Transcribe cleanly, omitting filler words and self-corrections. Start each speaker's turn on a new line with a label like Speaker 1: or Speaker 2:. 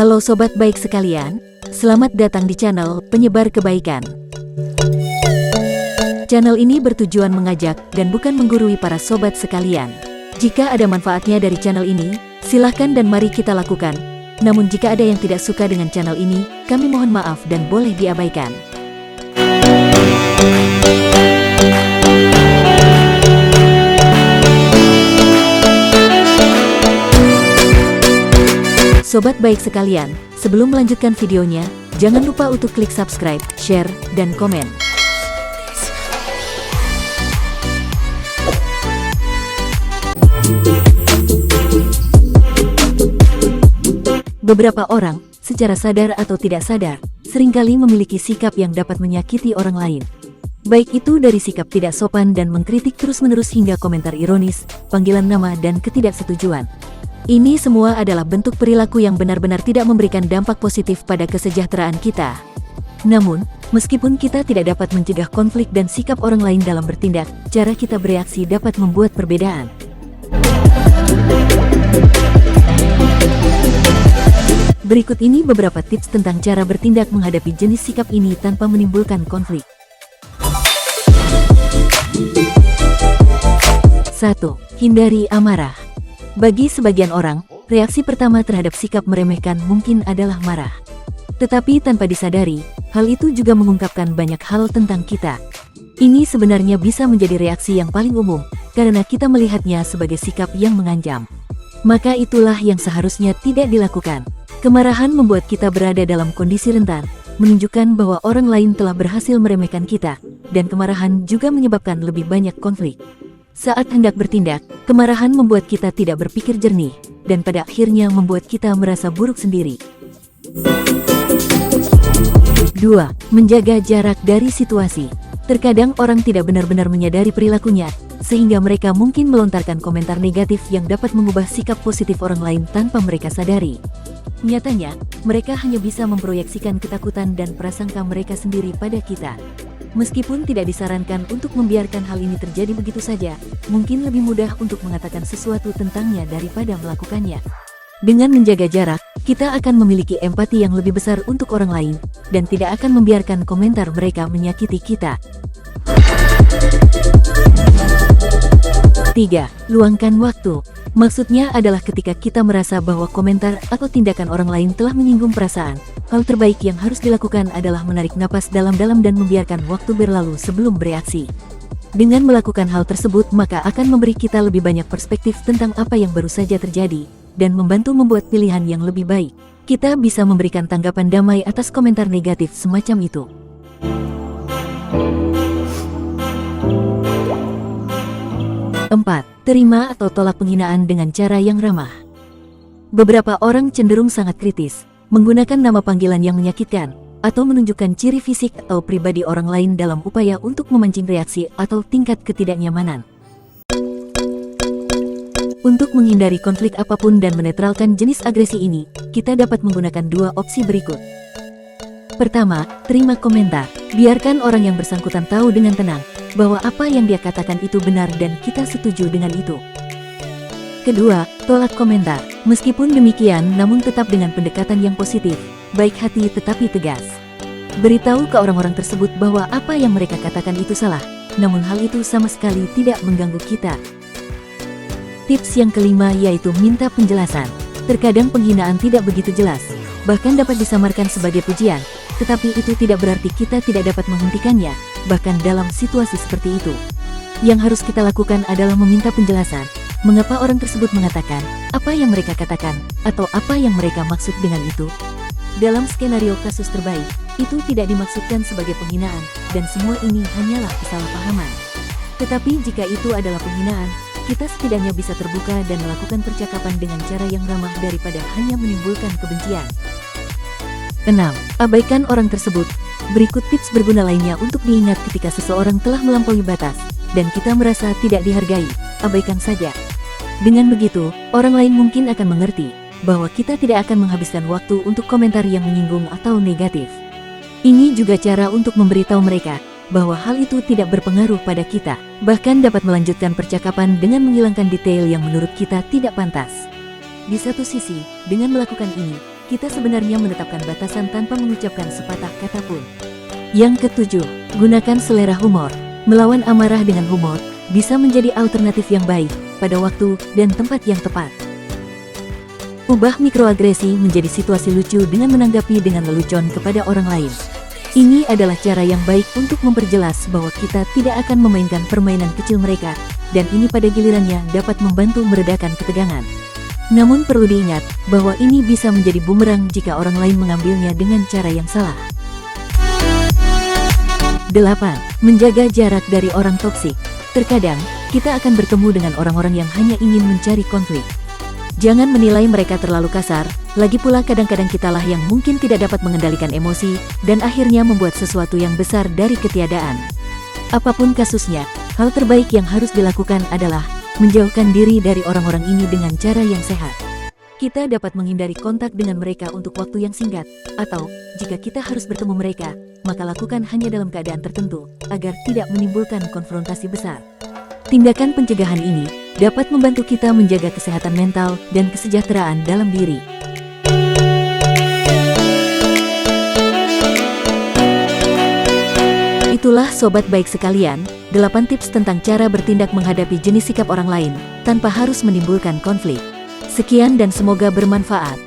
Speaker 1: Halo sobat baik sekalian, selamat datang di channel Penyebar Kebaikan. Channel ini bertujuan mengajak dan bukan menggurui para sobat sekalian. Jika ada manfaatnya dari channel ini, silahkan dan mari kita lakukan. Namun jika ada yang tidak suka dengan channel ini, kami mohon maaf dan boleh diabaikan. Sobat baik sekalian, sebelum melanjutkan videonya, jangan lupa untuk klik subscribe, share, dan komen. Beberapa orang, secara sadar atau tidak sadar, seringkali memiliki sikap yang dapat menyakiti orang lain. Baik itu dari sikap tidak sopan dan mengkritik terus-menerus hingga komentar ironis, panggilan nama dan ketidaksetujuan. Ini semua adalah bentuk perilaku yang benar-benar tidak memberikan dampak positif pada kesejahteraan kita. Namun, meskipun kita tidak dapat mencegah konflik dan sikap orang lain dalam bertindak, cara kita bereaksi dapat membuat perbedaan. Berikut ini beberapa tips tentang cara bertindak menghadapi jenis sikap ini tanpa menimbulkan konflik. 1. Hindari amarah. Bagi sebagian orang, reaksi pertama terhadap sikap meremehkan mungkin adalah marah. Tetapi tanpa disadari, hal itu juga mengungkapkan banyak hal tentang kita. Ini sebenarnya bisa menjadi reaksi yang paling umum, karena kita melihatnya sebagai sikap yang mengancam. Maka itulah yang seharusnya tidak dilakukan. Kemarahan membuat kita berada dalam kondisi rentan, menunjukkan bahwa orang lain telah berhasil meremehkan kita, dan kemarahan juga menyebabkan lebih banyak konflik. Saat hendak bertindak, kemarahan membuat kita tidak berpikir jernih, dan pada akhirnya membuat kita merasa buruk sendiri. 2. Menjaga jarak dari situasi. Terkadang orang tidak benar-benar menyadari perilakunya, sehingga mereka mungkin melontarkan komentar negatif yang dapat mengubah sikap positif orang lain tanpa mereka sadari. Nyatanya, mereka hanya bisa memproyeksikan ketakutan dan prasangka mereka sendiri pada kita. Meskipun tidak disarankan untuk membiarkan hal ini terjadi begitu saja, mungkin lebih mudah untuk mengatakan sesuatu tentangnya daripada melakukannya. Dengan menjaga jarak, kita akan memiliki empati yang lebih besar untuk orang lain, dan tidak akan membiarkan komentar mereka menyakiti kita. 3. Luangkan waktu. Maksudnya adalah ketika kita merasa bahwa komentar atau tindakan orang lain telah menyinggung perasaan, hal terbaik yang harus dilakukan adalah menarik napas dalam-dalam dan membiarkan waktu berlalu sebelum bereaksi. Dengan melakukan hal tersebut, maka akan memberi kita lebih banyak perspektif tentang apa yang baru saja terjadi, dan membantu membuat pilihan yang lebih baik. Kita bisa memberikan tanggapan damai atas komentar negatif semacam itu. 4. Terima atau tolak penghinaan dengan cara yang ramah. Beberapa orang cenderung sangat kritis, menggunakan nama panggilan yang menyakitkan, atau menunjukkan ciri fisik atau pribadi orang lain dalam upaya untuk memancing reaksi atau tingkat ketidaknyamanan. Untuk menghindari konflik apapun dan menetralkan jenis agresi ini, kita dapat menggunakan dua opsi berikut. Pertama, terima komentar. Biarkan orang yang bersangkutan tahu dengan tenang bahwa apa yang dia katakan itu benar dan kita setuju dengan itu. Kedua, tolak komentar. Meskipun demikian, namun tetap dengan pendekatan yang positif, baik hati tetapi tegas. Beritahu ke orang-orang tersebut bahwa apa yang mereka katakan itu salah, namun hal itu sama sekali tidak mengganggu kita. Tips yang kelima yaitu minta penjelasan. Terkadang penghinaan tidak begitu jelas, bahkan dapat disamarkan sebagai pujian, tetapi itu tidak berarti kita tidak dapat menghentikannya, bahkan dalam situasi seperti itu. Yang harus kita lakukan adalah meminta penjelasan, mengapa orang tersebut mengatakan apa yang mereka katakan, atau apa yang mereka maksud dengan itu. Dalam skenario kasus terbaik, itu tidak dimaksudkan sebagai penghinaan, dan semua ini hanyalah kesalahpahaman. Tetapi jika itu adalah penghinaan, kita setidaknya bisa terbuka dan melakukan percakapan dengan cara yang ramah daripada hanya menimbulkan kebencian. 6. Abaikan orang tersebut. Berikut tips berguna lainnya untuk diingat ketika seseorang telah melampaui batas, dan kita merasa tidak dihargai. Abaikan saja. Dengan begitu, orang lain mungkin akan mengerti bahwa kita tidak akan menghabiskan waktu untuk komentar yang menyinggung atau negatif. Ini juga cara untuk memberitahu mereka bahwa hal itu tidak berpengaruh pada kita, bahkan dapat melanjutkan percakapan dengan menghilangkan detail yang menurut kita tidak pantas. Di satu sisi, dengan melakukan ini, kita sebenarnya menetapkan batasan tanpa mengucapkan sepatah kata pun. Yang ketujuh, gunakan selera humor. Melawan amarah dengan humor bisa menjadi alternatif yang baik pada waktu dan tempat yang tepat. Ubah mikroagresi menjadi situasi lucu dengan menanggapi dengan lelucon kepada orang lain. Ini adalah cara yang baik untuk memperjelas bahwa kita tidak akan memainkan permainan kecil mereka, dan ini pada gilirannya dapat membantu meredakan ketegangan. Namun perlu diingat bahwa ini bisa menjadi bumerang jika orang lain mengambilnya dengan cara yang salah. 8. Menjaga jarak dari orang toksik. Terkadang, kita akan bertemu dengan orang-orang yang hanya ingin mencari konflik. Jangan menilai mereka terlalu kasar, lagi pula kadang-kadang kitalah yang mungkin tidak dapat mengendalikan emosi, dan akhirnya membuat sesuatu yang besar dari ketiadaan. Apapun kasusnya, hal terbaik yang harus dilakukan adalah menjauhkan diri dari orang-orang ini dengan cara yang sehat. Kita dapat menghindari kontak dengan mereka untuk waktu yang singkat, atau jika kita harus bertemu mereka, maka lakukan hanya dalam keadaan tertentu, agar tidak menimbulkan konfrontasi besar. Tindakan pencegahan ini dapat membantu kita menjaga kesehatan mental dan kesejahteraan dalam diri. Itulah sobat baik sekalian, 8 tips tentang cara bertindak menghadapi jenis sikap orang lain, tanpa harus menimbulkan konflik. Sekian dan semoga bermanfaat.